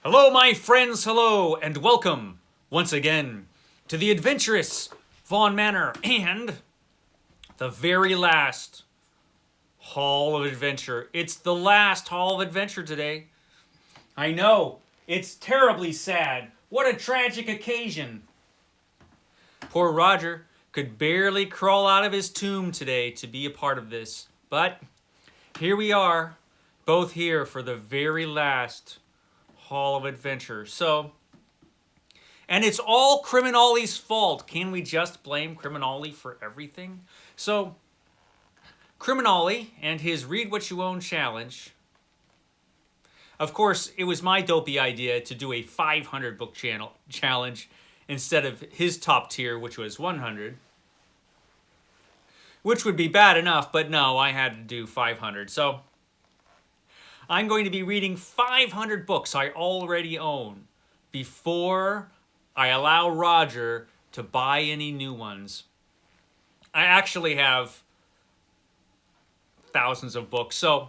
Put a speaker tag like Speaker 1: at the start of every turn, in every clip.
Speaker 1: Hello, my friends, hello, and welcome once again to the adventurous Vaughn Manor and the very last Hall of Adventure. It's the last Hall of Adventure today. I know, it's terribly sad. What a tragic occasion. Poor Roger could barely crawl out of his tomb today to be a part of this. But here we are, both here for the very last Hall of Adventure. And it's all CriminOlly's fault. Can we just blame CriminOlly for everything? So, CriminOlly and his Read What You Own challenge. Of course, it was my dopey idea to do a 500 book challenge instead of his top tier, which was 100. Which would be bad enough, but no, I had to do 500. So, I'm going to be reading 500 books I already own before I allow Roger to buy any new ones. I actually have thousands of books, so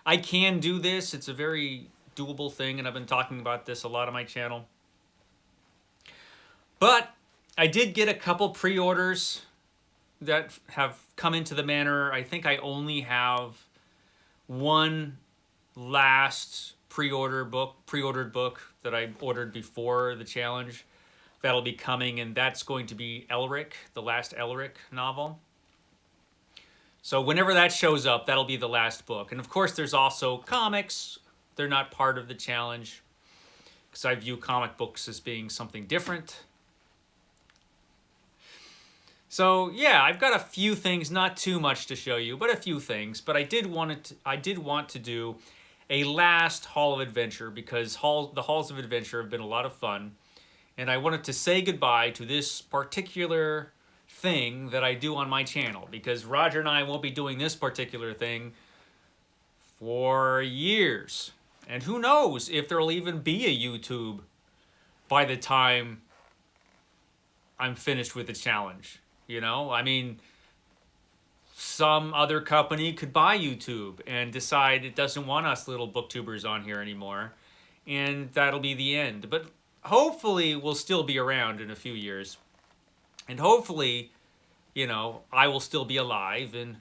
Speaker 1: I can do this. It's a very doable thing, and I've been talking about this a lot on my channel. But I did get a couple pre-orders that have come into the manor. I think I only have one last pre-ordered book that I ordered before the challenge that'll be coming, and that's going to be Elric, the last Elric novel. So whenever that shows up, that'll be the last book. And of course, there's also comics. They're not part of the challenge because I view comic books as being something different. So yeah, I've got a few things, not too much to show you, but a few things. But I did want to do a last Hall of Adventure because the Halls of Adventure have been a lot of fun. And I wanted to say goodbye to this particular thing that I do on my channel because Roger and I won't be doing this particular thing for years. And who knows if there'll even be a YouTube by the time I'm finished with the challenge. You know, I mean, some other company could buy YouTube and decide it doesn't want us little booktubers on here anymore, and that'll be the end. But hopefully we'll still be around in a few years, and hopefully, you know, I will still be alive and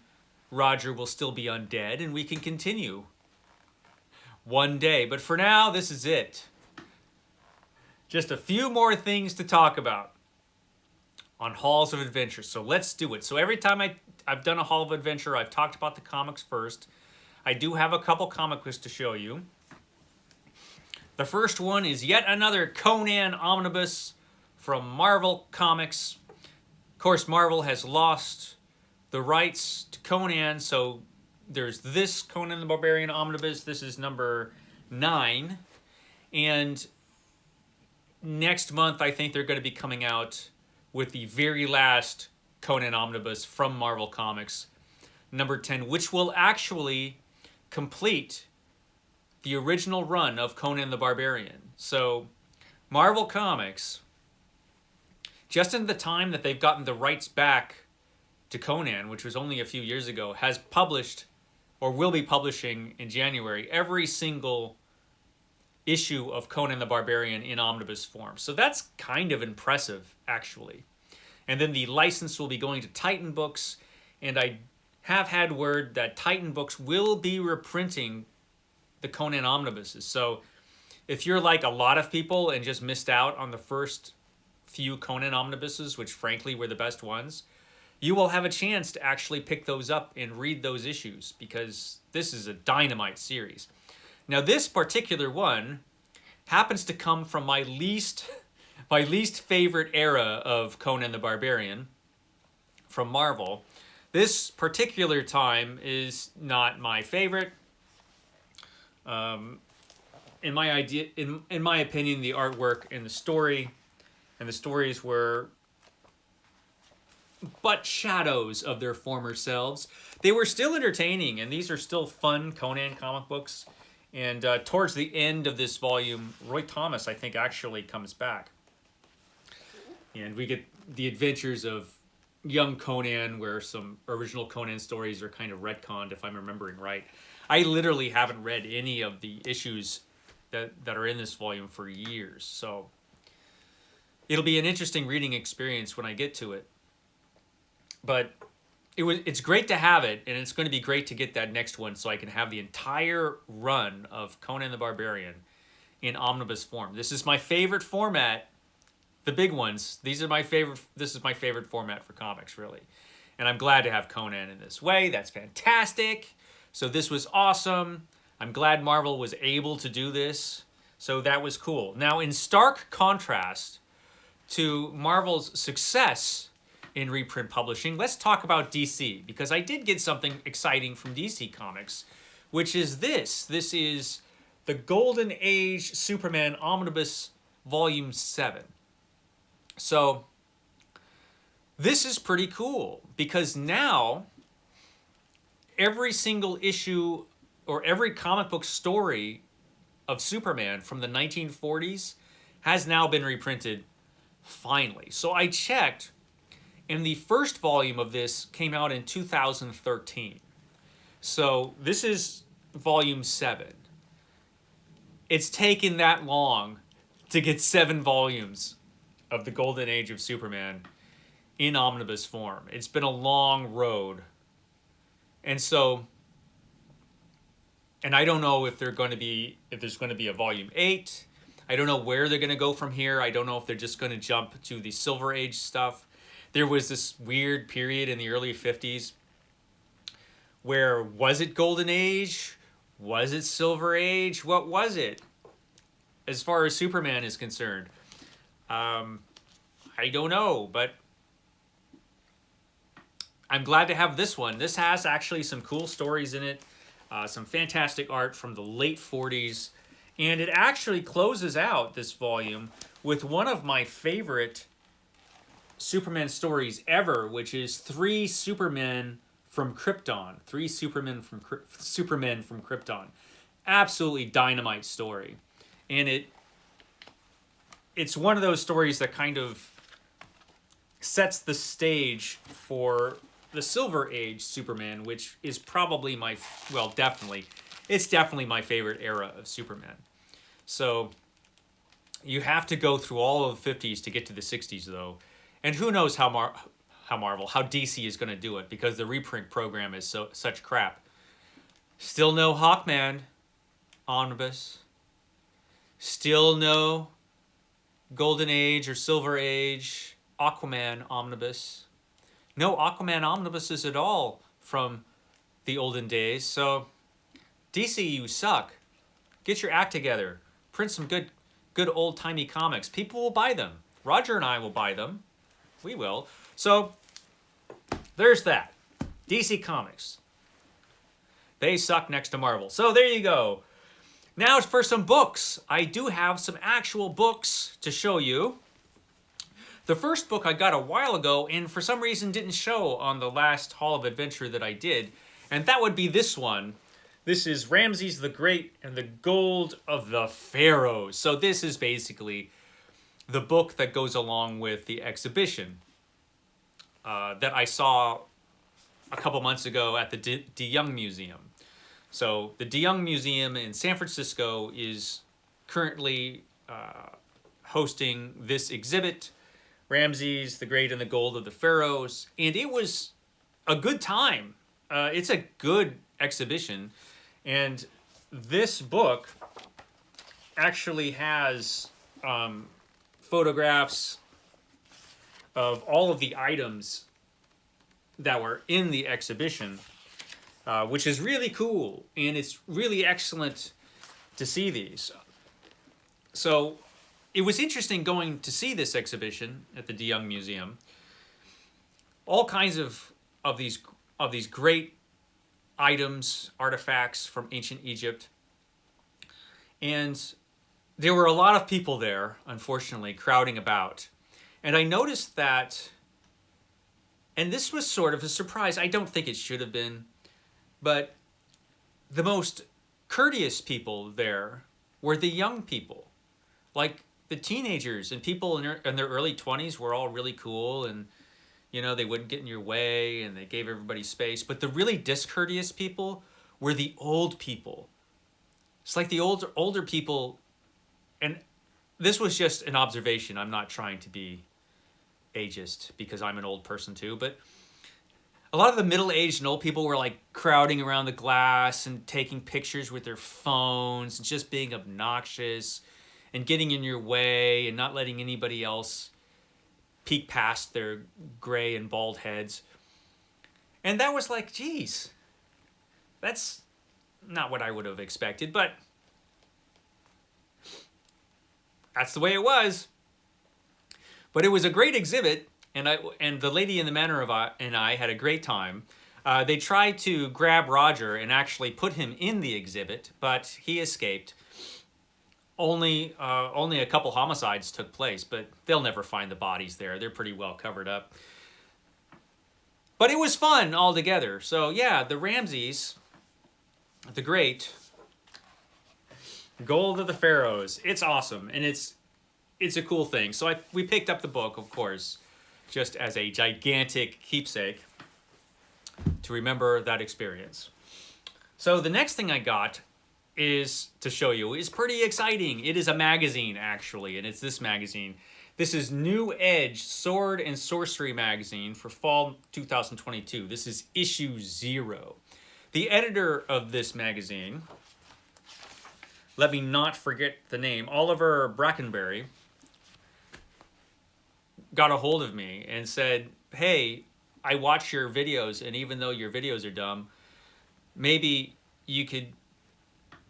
Speaker 1: Roger will still be undead, and we can continue one day. But for now, this is it. Just a few more things to talk about on Halls of Adventure. So let's do it. So every time I've done a Hall of Adventure, I've talked about the comics first. I do have a couple comic books to show you. The first one is yet another Conan omnibus from Marvel Comics. Of course, Marvel has lost the rights to Conan, so there's this Conan the Barbarian omnibus. This is number 9. And next month, I think they're going to be coming out with the very last Conan omnibus from Marvel Comics, number 10, which will actually complete the original run of Conan the Barbarian. So Marvel Comics, just in the time that they've gotten the rights back to Conan, which was only a few years ago, has published or will be publishing in January every single issue of Conan the Barbarian in omnibus form. So that's kind of impressive, actually. And then the license will be going to Titan Books, and I have had word that Titan Books will be reprinting the Conan omnibuses. So if you're like a lot of people and just missed out on the first few Conan omnibuses, which frankly were the best ones, you will have a chance to actually pick those up and read those issues because this is a dynamite series. Now, this particular one happens to come from my least favorite era of Conan the Barbarian from Marvel. This particular time is not my favorite. In my opinion, the artwork and the stories were but shadows of their former selves. They were still entertaining, and these are still fun Conan comic books. And towards the end of this volume, Roy Thomas, I think, actually comes back. And we get the adventures of young Conan, where some original Conan stories are kind of retconned, if I'm remembering right. I literally haven't read any of the issues that are in this volume for years. So it'll be an interesting reading experience when I get to it. But it's great to have it, and it's going to be great to get that next one so I can have the entire run of Conan the Barbarian in omnibus form. This is my favorite format. The big ones. These are my favorite. This is my favorite format for comics, really. And I'm glad to have Conan in this way. That's fantastic. So this was awesome. I'm glad Marvel was able to do this. So that was cool. Now, in stark contrast to Marvel's success in reprint publishing, let's talk about DC, because I did get something exciting from DC Comics, which is this. This is the Golden Age Superman Omnibus Volume 7. So this is pretty cool, because now every single issue or every comic book story of Superman from the 1940s has now been reprinted finally. So I checked, and the first volume of this came out in 2013. So this is volume 7. It's taken that long to get 7 volumes of the Golden Age of Superman in omnibus form. It's been a long road. And so, and I don't know if there's going to be a volume 8. I don't know where they're going to go from here. I don't know if they're just going to jump to the Silver Age stuff. There was this weird period in the early 50s where, was it Golden Age? Was it Silver Age? What was it? As far as Superman is concerned. I don't know, but I'm glad to have this one. This has actually some cool stories in it, some fantastic art from the late 40s, and it actually closes out this volume with one of my favorite Superman stories ever, which is 3 Supermen from Krypton. 3 Supermen from Krypton. Absolutely dynamite story. And it's one of those stories that kind of sets the stage for the Silver Age Superman, which is probably it's definitely my favorite era of Superman. So you have to go through all of the 50s to get to the 60s, though. And who knows how DC is going to do it, because the reprint program is such crap. Still no Hawkman omnibus. Still no Golden Age or Silver Age Aquaman omnibus. No Aquaman omnibuses at all from the olden days. So DC, you suck. Get your act together. Print some good old-timey comics. People will buy them. Roger and I will buy them. We will. So there's that. DC Comics. They suck next to Marvel. So there you go. Now it's for some books. I do have some actual books to show you. The first book I got a while ago, and for some reason didn't show on the last Hall of Adventure that I did, and that would be this one. This is Ramses the Great and the Gold of the Pharaohs. So this is basically the book that goes along with the exhibition that I saw a couple months ago at the De Young Museum. So the De Young Museum in San Francisco is currently hosting this exhibit, Ramses the Great and the Gold of the Pharaohs, and it was a good time. It's a good exhibition, and this book actually has photographs of all of the items that were in the exhibition, which is really cool, and it's really excellent to see these. So it was interesting going to see this exhibition at the De Young Museum. All kinds of these great items, artifacts from ancient Egypt. And there were a lot of people there, unfortunately, crowding about. And I noticed that, and this was sort of a surprise, I don't think it should have been, but the most courteous people there were the young people. Like the teenagers and people in their early 20s were all really cool, and they wouldn't get in your way, and they gave everybody space. But the really discourteous people were the old people. It's like the older people, and this was just an observation. I'm not trying to be ageist because I'm an old person too, but a lot of the middle-aged and old people were like crowding around the glass and taking pictures with their phones and just being obnoxious and getting in your way and not letting anybody else peek past their gray and bald heads. And that was like, geez, that's not what I would have expected, but that's the way it was. But it was a great exhibit, and the lady in the manor and I had a great time. They tried to grab Roger and actually put him in the exhibit, but he escaped. Only a couple homicides took place, but they'll never find the bodies there. They're pretty well covered up. But it was fun altogether. So yeah, the Ramseys, the Great, Gold of the Pharaohs. It's awesome, and it's a cool thing. So we picked up the book, of course, just as a gigantic keepsake to remember that experience. So the next thing I got is to show you is pretty exciting. It is a magazine, actually, and it's this magazine. This is New Edge Sword and Sorcery magazine for fall 2022. This is issue 0. The editor of this magazine, let me not forget the name, Oliver Brackenbury, got a hold of me and said, hey, I watch your videos, and even though your videos are dumb, maybe you could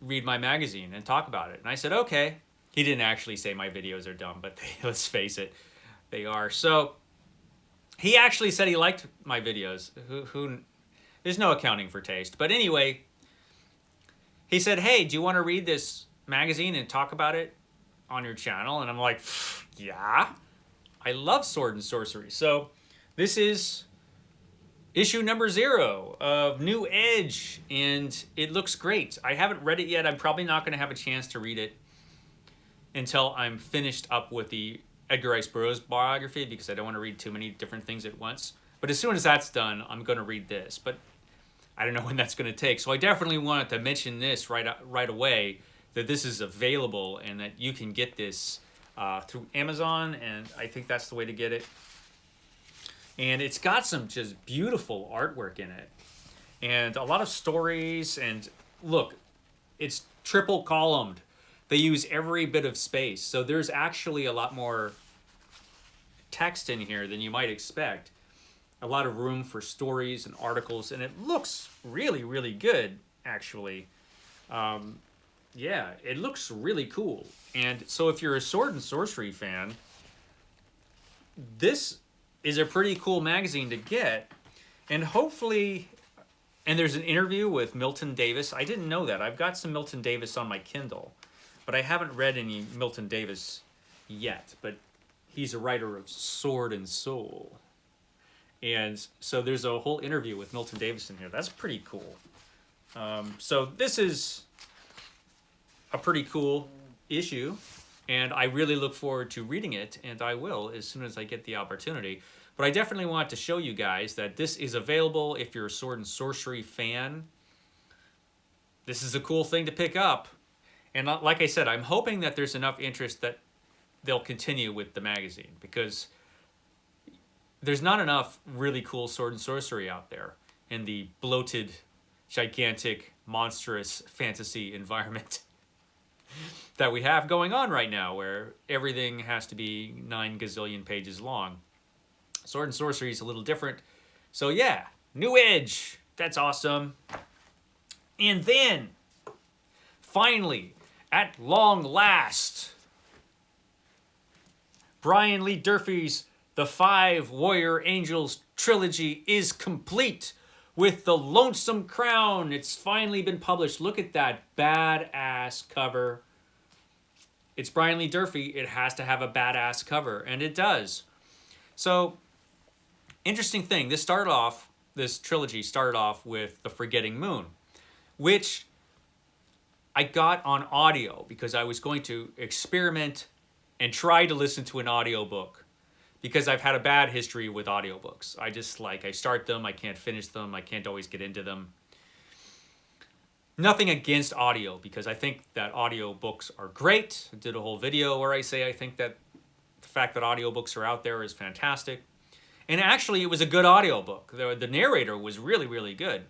Speaker 1: read my magazine and talk about it. And I said, okay. He didn't actually say my videos are dumb, but let's face it, they are. So he actually said he liked my videos. There's no accounting for taste. But anyway, he said, hey, do you want to read this magazine and talk about it on your channel? And I'm like, yeah, I love sword and sorcery. So this is issue number 0 of New Edge, and it looks great. I haven't read it yet. I'm probably not going to have a chance to read it until I'm finished up with the Edgar Rice Burroughs biography, because I don't want to read too many different things at once. But as soon as that's done, I'm going to read this. But I don't know when that's going to take. So I definitely wanted to mention this right away, that this is available and that you can get this through Amazon, and I think that's the way to get it. And it's got some just beautiful artwork in it, and a lot of stories. And look, it's triple columned. They use every bit of space, so there's actually a lot more text in here than you might expect. A lot of room for stories and articles, and it looks really, really good, actually. Yeah, it looks really cool. And so if you're a sword and sorcery fan, this is a pretty cool magazine to get. And hopefully, and there's an interview with Milton Davis. I didn't know that. I've got some Milton Davis on my Kindle, but I haven't read any Milton Davis yet. But he's a writer of Sword and Soul. And so there's a whole interview with Milton Davis in here. That's pretty cool. So this is a pretty cool issue, and I really look forward to reading it, and I will as soon as I get the opportunity. But I definitely want to show you guys that this is available if you're a sword and sorcery fan. This is a cool thing to pick up. And like I said, I'm hoping that there's enough interest that they'll continue with the magazine, because there's not enough really cool sword and sorcery out there in the bloated, gigantic, monstrous fantasy environment that we have going on right now, where everything has to be 9 gazillion pages long. Sword and sorcery is a little different. So yeah, New Edge, that's awesome. And then, finally, at long last, Brian Lee Durfee's The 5 Warrior Angels trilogy is complete with The Lonesome Crown. It's finally been published. Look at that badass cover. It's Brian Lee Durfee. It has to have a badass cover, and it does. So, interesting thing. This trilogy started off with The Forgetting Moon, which I got on audio because I was going to experiment and try to listen to an audiobook, because I've had a bad history with audiobooks. I start them, I can't finish them, I can't always get into them. Nothing against audio, because I think that audio books are great. I did a whole video where I say I think that the fact that audiobooks are out there is fantastic. And actually, it was a good audiobook. The narrator was really, really good.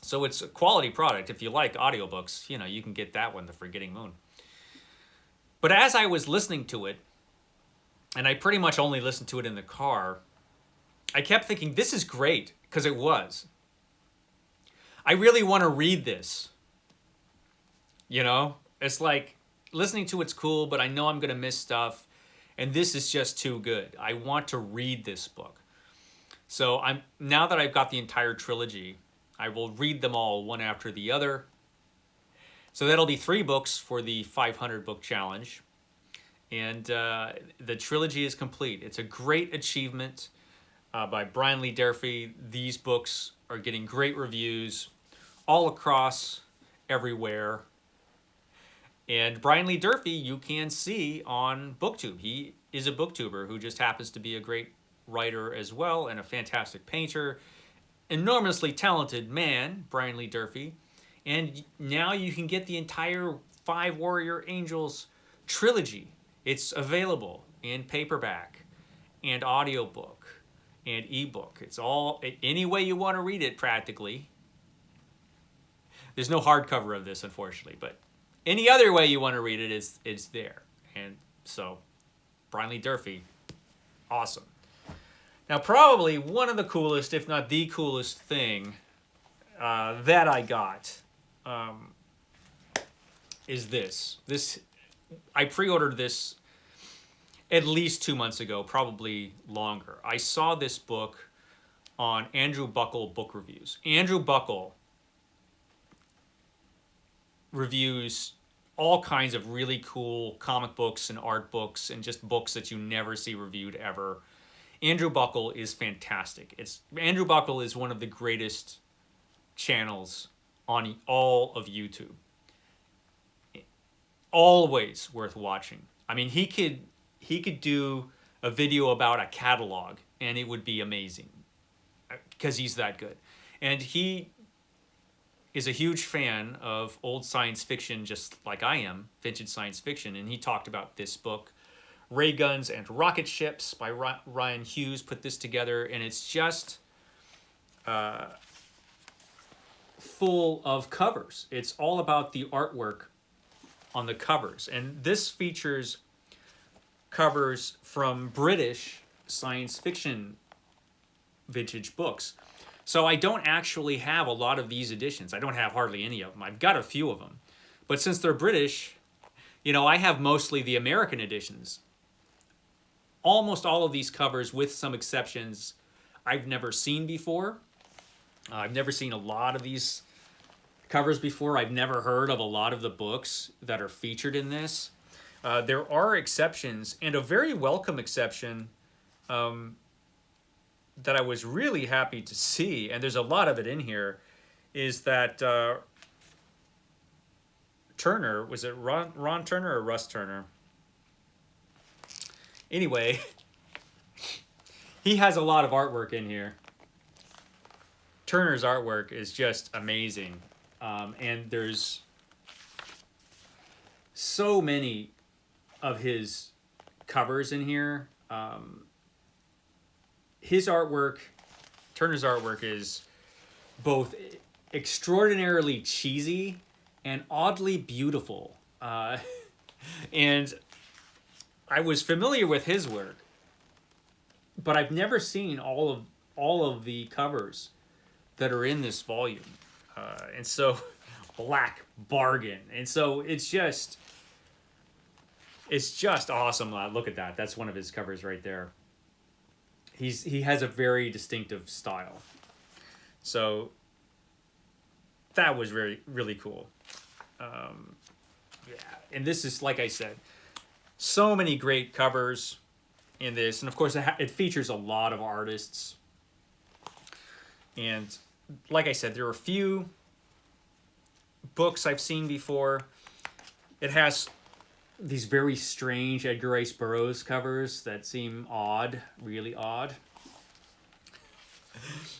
Speaker 1: So it's a quality product. If you like audiobooks, you know, you can get that one, The Forgetting Moon. But as I was listening to it, and I pretty much only listened to it in the car, I kept thinking, this is great, because it was. I really want to read this. You know? It's like, listening to it's cool, but I know I'm going to miss stuff. And this is just too good. I want to read this book. So now that I've got the entire trilogy, I will read them all one after the other. So that'll be 3 books for the 500 book challenge. And the trilogy is complete. It's a great achievement by Brian Lee Durfee. These books are getting great reviews all across everywhere. And Brian Lee Durfee, you can see on BookTube. He is a booktuber who just happens to be a great writer as well and a fantastic painter. Enormously talented man, Brian Lee Durfee. And now you can get the entire 5 Warrior Angels trilogy. It's available in paperback and audiobook and ebook. It's all any way you want to read it practically. There's no hardcover of this, unfortunately, but any other way you want to read it is there. And so, Brian Lee Durfee, awesome. Now, probably one of the coolest, if not the coolest thing that I got is this. I pre-ordered this at least 2 months ago, probably longer. I saw this book on Andrew Buckle Book Reviews. Andrew Buckle reviews all kinds of really cool comic books and art books and just books that you never see reviewed ever. Andrew Buckle is fantastic. Andrew Buckle is one of the greatest channels on all of YouTube. Always worth watching. I mean, he could do a video about a catalog and it would be amazing because he's that good. And he is a huge fan of old science fiction, just like I am, vintage science fiction. And he talked about this book, Ray Guns and Rocket Ships by Ryan Hughes, put this together. And it's just full of covers. It's all about the artwork on the covers. And this features covers from British science fiction vintage books. So I don't actually have a lot of these editions. I don't have hardly any of them. I've got a few of them. But since they're British, you know, I have mostly the American editions. Almost all of these covers, with some exceptions, I've never seen before. I've never seen a lot of these covers before. I've never heard of a lot of the books that are featured in this. There are exceptions, and a very welcome exception that I was really happy to see, and there's a lot of it in here, is that Turner, was it Ron Turner or Russ Turner? Anyway, he has a lot of artwork in here. Turner's artwork is just amazing. And there's so many of his covers in here. His artwork, Turner's artwork, is both extraordinarily cheesy and oddly beautiful. And I was familiar with his work, but I've never seen all of the covers that are in this volume. And so, Black Bargain. And so it's just awesome. Look at that. That's one of his covers right there. He has a very distinctive style. So that was really, really cool. Yeah. And this is, like I said, so many great covers in this. And of course, it features a lot of artists. And like I said, there are a few books I've seen before. It has these very strange Edgar Rice Burroughs covers that seem odd, really odd.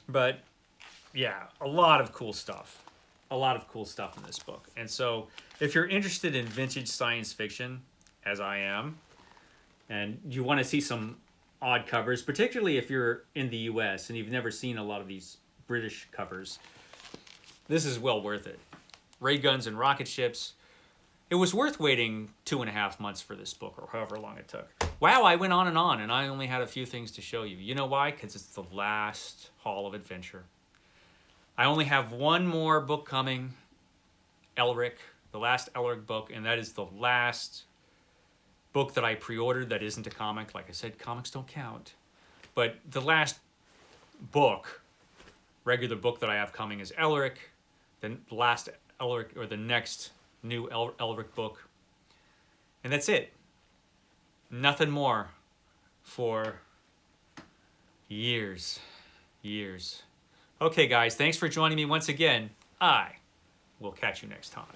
Speaker 1: But yeah, a lot of cool stuff. a lot of cool stuff in this book. And so if you're interested in vintage science fiction, as I am, and you want to see some odd covers, particularly if you're in the US and you've never seen a lot of these British covers, this is well worth it. Ray guns and rocket ships. It was worth waiting 2.5 months for this book, or however long it took. Wow, I went on, and I only had a few things to show you. You know why? Because it's the last Hall of Adventure. I only have one more book coming, Elric, the last Elric book, and that is the last book that I pre-ordered that isn't a comic. Like I said, comics don't count. But the last book, regular book that I have coming is Elric. The last Elric, or the next new Elric book. And that's it. Nothing more for years. Okay, guys, thanks for joining me once again. I will catch you next time.